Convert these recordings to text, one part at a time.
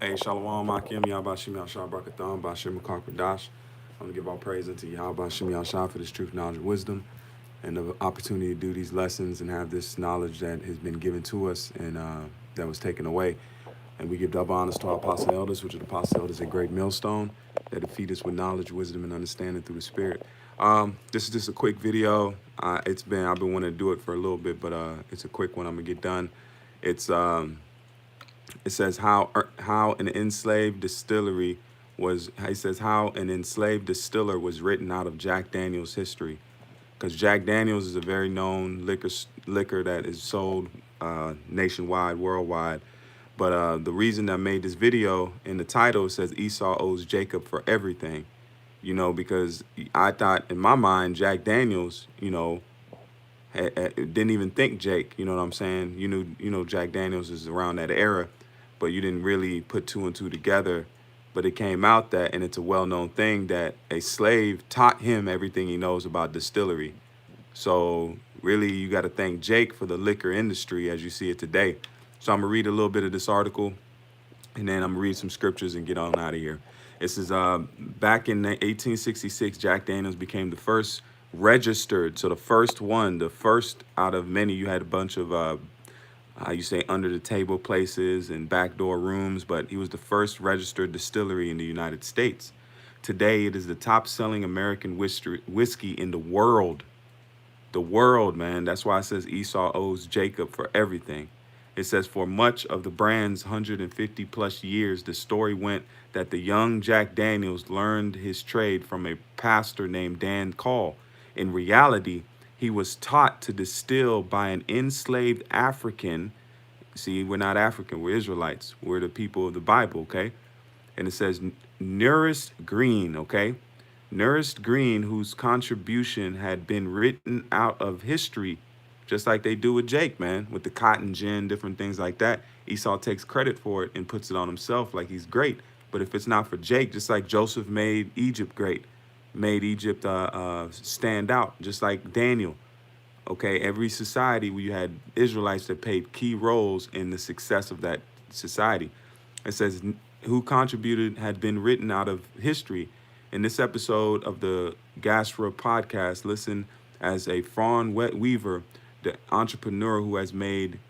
Hey, Shalom, Akim, Yahbashim Yahshua Barakatham, Bashim Dash. I'm going to give all praise unto Yahbashim Yahshua for this truth, knowledge, and wisdom, and the opportunity to do these lessons and have this knowledge that has been given to us and that was taken away. And we give double honors to our apostle elders, which are the apostle elders, a great millstone that feed us with knowledge, wisdom, and understanding through the Spirit. This is just a quick video. I've been wanting to do it for a little bit, but it's a quick one. I'm gonna get done. It's it says how an enslaved distillery was. It says how an enslaved distiller was written out of Jack Daniel's history, because Jack Daniel's is a very known liquor that is sold nationwide, worldwide. But the reason I made this video, in the title, it says Esau owes Jacob for everything. You know, because I thought in my mind Jack Daniels, didn't even think Jake. You know what I'm saying? You know Jack Daniels is around that era, but you didn't really put two and two together. But it came out that, and it's a well-known thing, that a slave taught him everything he knows about distillery. So really, you got to thank Jake for the liquor industry as you see it today. So I'm gonna read a little bit of this article, and then I'm gonna read some scriptures and get on out of here. This is back in 1866, Jack Daniels became the first registered. So the first one, the first out of many. You had a bunch of how you say, under the table places and backdoor rooms, but he was the first registered distillery in the United States. Today, it is the top selling American whiskey in the world. The world, man. That's why it says Esau owes Jacob for everything. It says for much of the brand's 150 plus years, the story went that the young Jack Daniels learned his trade from a pastor named Dan Call. In reality, he was taught to distill by an enslaved African. See, we're not African, we're Israelites. We're the people of the Bible, okay? And it says Nourished Green, okay? Nourished Green, whose contribution had been written out of history, just like they do with Jake, man, with the cotton gin, different things like that. Esau takes credit for it and puts it on himself like he's great. But if it's not for Jake, just like Joseph made Egypt great, made Egypt stand out, just like Daniel. Okay, every society where you had Israelites that played key roles in the success of that society. It says who contributed had been written out of history. In this episode of the Gasra podcast, listen as a Fawn Weaver, the entrepreneur who has made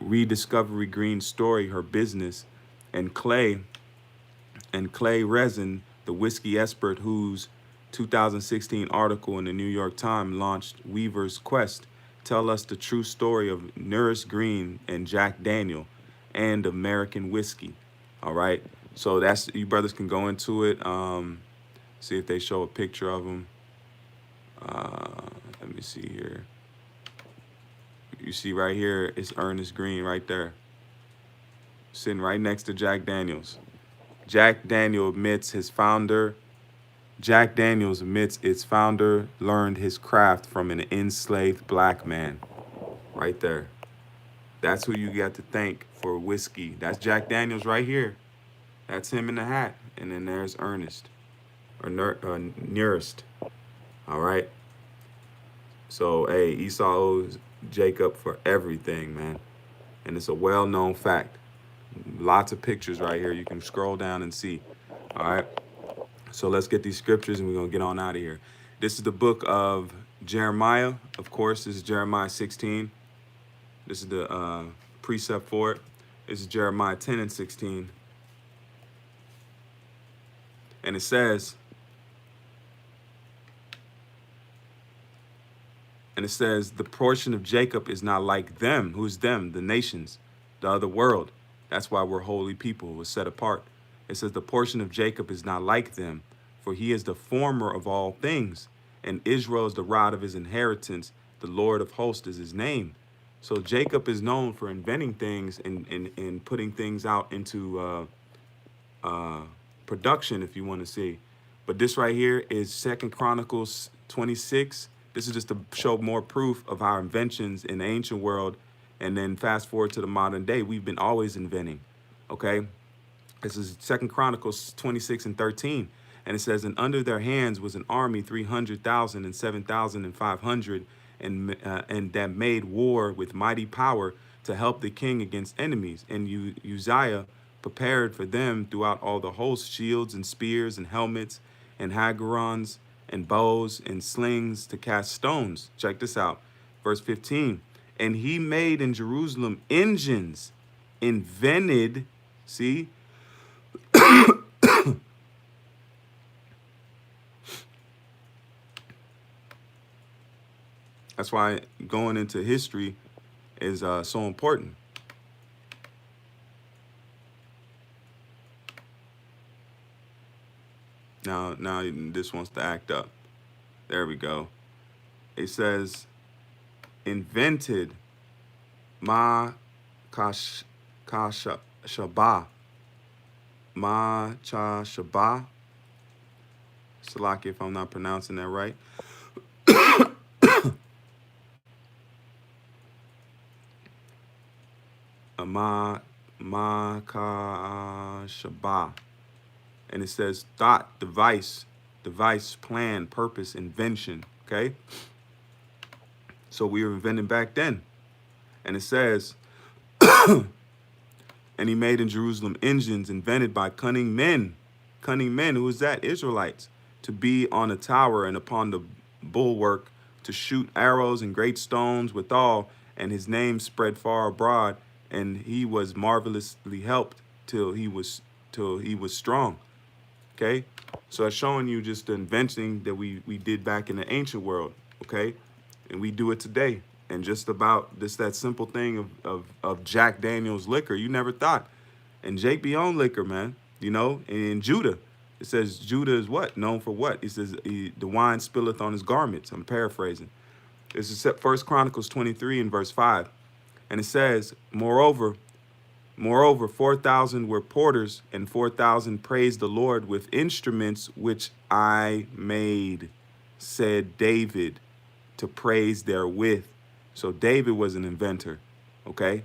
Rediscovery Green story her business, and Clay Resin, the whiskey expert whose 2016 article in the New York Times launched Weaver's quest, tell us the true story of Nourished Green and Jack Daniel and American whiskey. All right. So that's, you brothers can go into it. See if they show a picture of them. Let me see here. You see right here, it's Ernest Green right there, sitting right next to Jack Daniels. Jack Daniels admits its founder learned his craft from an enslaved black man. Right there. That's who you got to thank for whiskey. That's Jack Daniels right here. That's him in the hat. And then there's Ernest, or Nearest. All right. So, hey, Esau owes Jacob for everything, man. And it's a well-known fact. Lots of pictures right here. You can scroll down and see. All right. So let's get these scriptures and we're going to get on out of here. This is the book of Jeremiah. Of course, this is Jeremiah 16. This is the precept for it. This is Jeremiah 10 and 16. And it says, the portion of Jacob is not like them. Who's them? The nations, the other world. That's why we're holy people, we're set apart. It says the portion of Jacob is not like them, for he is the former of all things, and Israel is the rod of his inheritance. The Lord of hosts is his name. So Jacob is known for inventing things and putting things out into production, if you want to see. But this right here is 2 Chronicles 26. This is just to show more proof of our inventions in the ancient world. And then fast forward to the modern day, we've been always inventing, okay? This is 2 Chronicles 26 and 13. And it says, and under their hands was an army, 300,000 and 7,500, and that made war with mighty power to help the king against enemies. And Uzziah prepared for them throughout all the host, shields and spears and helmets and hagerons and bows and slings to cast stones. Check this out. Verse 15. And he made in Jerusalem engines invented, see, that's why going into history is so important. Now this wants to act up. There we go. It says invented ma kasha shaba ma cha shaba. Salaki, if I'm not pronouncing that right. Ma ka shaba. And it says thought, device, plan, purpose, invention. Okay. So we were inventing back then. And it says, and he made in Jerusalem engines invented by cunning men. Cunning men, who is that? Israelites. To be on a tower and upon the bulwark, to shoot arrows and great stones withal. And his name spread far abroad, and he was marvelously helped till he was strong. Okay, so it's showing you just the inventing that we did back in the ancient world. Okay, and we do it today. And just about this, that simple thing of Jack Daniel's liquor, you never thought. And Jake be on liquor, man. You know, in Judah, it says Judah is what? Known for what? It says the wine spilleth on his garments. I'm paraphrasing. This is 1 Chronicles 23 and verse 5. And it says, Moreover, 4,000 were porters, and 4,000 praised the Lord with instruments which I made, said David, to praise therewith. So David was an inventor, okay,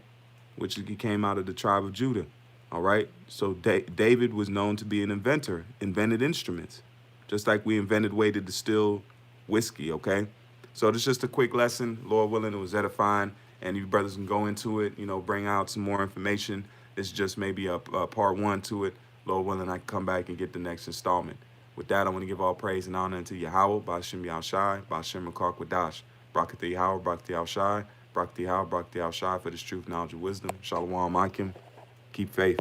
which he came out of the tribe of Judah. All right. So David was known to be an inventor, invented instruments, just like we invented way to distill whiskey. OK, so it's just a quick lesson. Lord willing, it was edifying, and you brothers can go into it, you know, bring out some more information. It's just maybe a part one to it. Lord willing, I can come back and get the next installment. With that, I want to give all praise and honor unto Yahweh, Ba'ashem Yahushai, Ba'ashem Makar Kwadash, Brakati Yahweh, Brakati Yahushai, Brakati Yahweh, Brakati Yahushai, for this truth, knowledge, and wisdom. Shalom Akim. Keep faith.